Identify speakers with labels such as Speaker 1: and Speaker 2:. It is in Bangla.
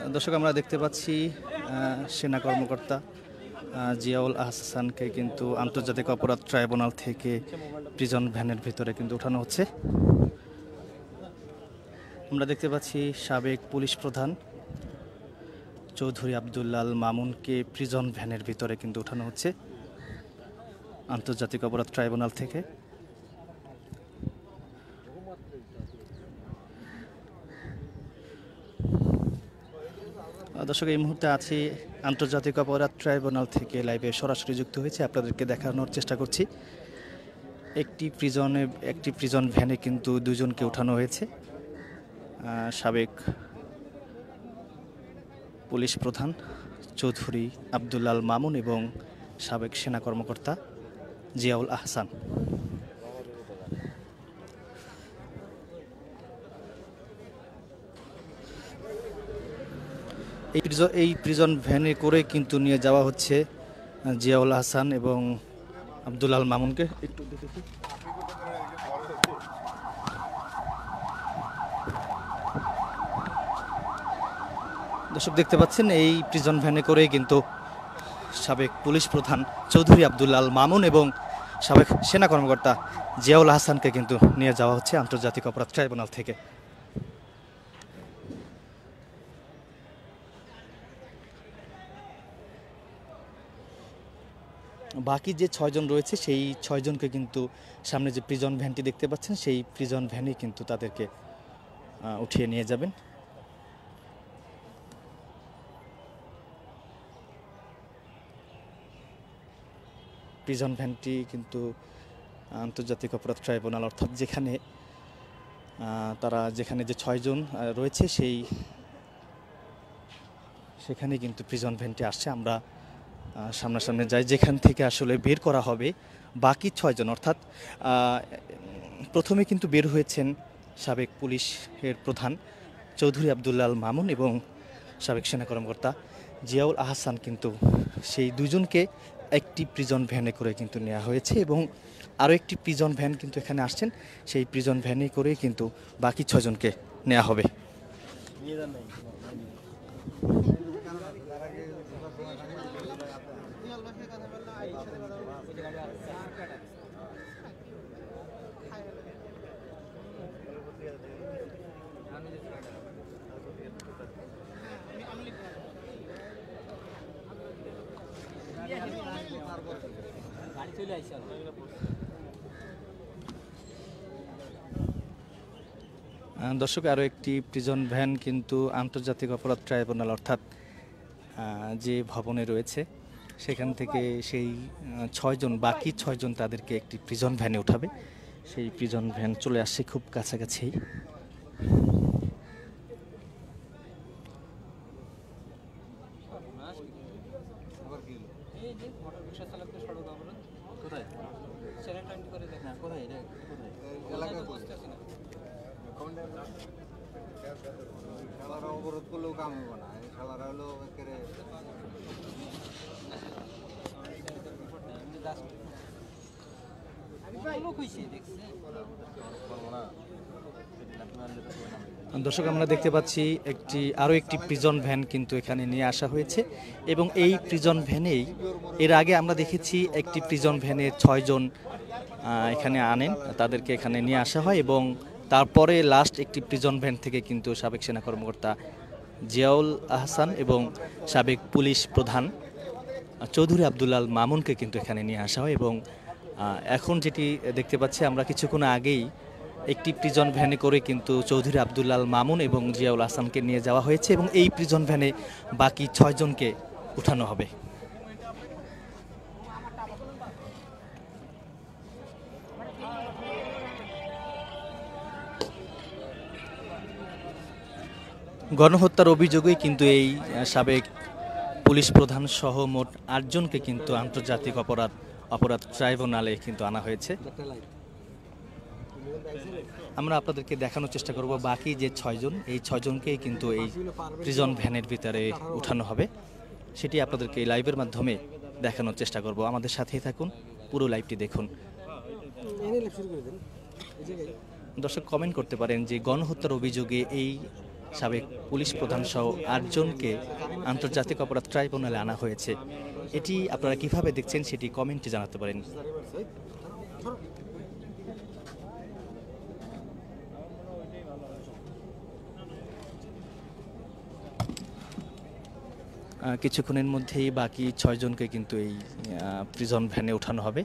Speaker 1: দর্শক আমরা দেখতে পাচ্ছি সেনা কর্মকর্তা জিয়াউল আহসানকে কিন্তু আন্তর্জাতিক অপরাধ ট্রাইব্যুনাল থেকে প্রিজন ভ্যানের ভিতরে কিন্তু ওঠানো হচ্ছে। আমরা দেখতে পাচ্ছি সাবেক পুলিশ প্রধান চৌধুরী আবদুল্লাল মামুনকে প্রিজন ভ্যানের ভিতরে কিন্তু ওঠানো হচ্ছে আন্তর্জাতিক অপরাধ ট্রাইব্যুনাল থেকে। দর্শক এই মুহূর্তে আছি আন্তর্জাতিক অপরাধ ট্রাইব্যুনাল থেকে লাইভে সরাসরি যুক্ত হয়েছে, আপনাদেরকে দেখানোর চেষ্টা করছি। একটি প্রিজন ভ্যানে কিন্তু দুজনকে উঠানো হয়েছে, সাবেক পুলিশ প্রধান চৌধুরী আবদুল্লাল মামুন এবং সাবেক সেনা কর্মকর্তা জিয়াউল আহসান। এই প্রিজন ভ্যানে করে কিন্তু নিয়ে যাওয়া হচ্ছে জিয়াউল আহসান এবং আবদুল্লাল মামুনকে। একটু দেখেছি দর্শক দেখতে পাচ্ছেন, এই প্রিজন ভ্যানে করে কিন্তু সাবেক পুলিশ প্রধান চৌধুরী আবদুল্লাল মামুন এবং সাবেক সেনা কর্মকর্তা জিয়াউল আহসানকে কিন্তু নিয়ে যাওয়া হচ্ছে আন্তর্জাতিক অপরাধ ট্রাইব্যুনাল থেকে। বাকি যে 6 জন রয়েছে সেই 6 জনকে কিন্তু সামনে যে প্রিজন ভ্যানটি দেখতে পাচ্ছেন সেই প্রিজন ভ্যানে কিন্তু তাদেরকে উঠিয়ে নিয়ে যাবেন। প্রিজন ভ্যানটি কিন্তু আন্তর্জাতিক অপরাধ ট্রাইব্যুনাল অর্থাৎ যেখানে যে 6 জন রয়েছে সেখানে কিন্তু প্রিজন ভ্যানটি আসছে। আমরা সামনাসামনি যাই, যেখান থেকে আসলে বের করা হবে বাকি 6 জন, অর্থাৎ প্রথমে কিন্তু বের হয়েছেন সাবেক পুলিশের প্রধান চৌধুরী আবদুল্লাল মামুন এবং সাবেক সেনা কর্মকর্তা জিয়াউল আহসান, কিন্তু সেই দুজনকে একটি প্রিজন ভ্যানে করে কিন্তু নেওয়া হয়েছে এবং আরও একটি প্রিজন ভ্যান কিন্তু এখানে আসছেন, সেই প্রিজন ভ্যানে করে কিন্তু বাকি 6 জনকে নেওয়া হবে। দর্শক আরও একটি প্রিজন ভ্যান কিন্তু আন্তর্জাতিক অপরাধ ট্রাইব্যুনাল অর্থাৎ যে ভবনে রয়েছে সেখান থেকে সেই 6 জন, বাকি 6 জন তাদেরকে একটি প্রিজন ভ্যানে উঠাবে। সেই প্রিজন ভ্যান চলে আসছে খুব কাছাকাছি।
Speaker 2: অবরোধ করলেও কাম হবে না, খেলারা হলো
Speaker 1: দর্শক আমরা দেখতে পাচ্ছি আরও একটি প্রিজন ভ্যান কিন্তু এখানে নিয়ে আসা হয়েছে এবং এই প্রিজন ভ্যানেই এর আগে আমরা দেখেছি একটি প্রিজন ভ্যানে 6 জন এখানে আনেন, তাদেরকে এখানে নিয়ে আসা হয় এবং তারপরে লাস্ট একটি প্রিজন ভ্যান থেকে কিন্তু সাবেক সেনা কর্মকর্তা জিয়াউল আহসান এবং সাবেক পুলিশ প্রধান চৌধুরী আবদুল্লাল মামুনকে কিন্তু এখানে নিয়ে আসা হয় এবং এখন যেটি দেখতে পাচ্ছি আমরা কিছুক্ষণ আগেই একটি প্রিজন ভ্যানে করে কিন্তু চৌধুরী আবদুল্লাল মামুন এবং জিয়াউল আহসানকে নিয়ে যাওয়া হয়েছে এবং এই প্রিজন ভ্যানে বাকি 6 জনকে উঠানো হবে। গণহত্যার অভিযোগেই কিন্তু এই সাবেক পুলিশ প্রধান সহ মোট 8 জনকে কিন্তু আন্তর্জাতিক অপরাধ ট্রাইব্যুনালে কিন্তু আনা হয়েছে। আমরা আপনাদেরকে দেখানোর চেষ্টা করব বাকি যে 6 জন, এই 6 জনকেই কিন্তু এই প্রিজন ভ্যানের ভিতরে উঠানো হবে, সেটি আপনাদেরকে এই লাইভের মাধ্যমে দেখানোর চেষ্টা করব। আমাদের সাথেই থাকুন, পুরো লাইভটি দেখুন। দর্শক কমেন্ট করতে পারেন যে গণহত্যার অভিযোগে এই সাবেক পুলিশ প্রধান সহ 8 জনকে আন্তর্জাতিক অপরাধ ট্রাইব্যুনালে আনা হয়েছে। এটি আপনারা কিভাবে দেখছেন সেটি কমেন্টে জানাতে পারেন। কিছুক্ষণের মধ্যেই বাকি 6 জনকে কিন্তু এই প্রিজন ভ্যানে ওঠানো হবে।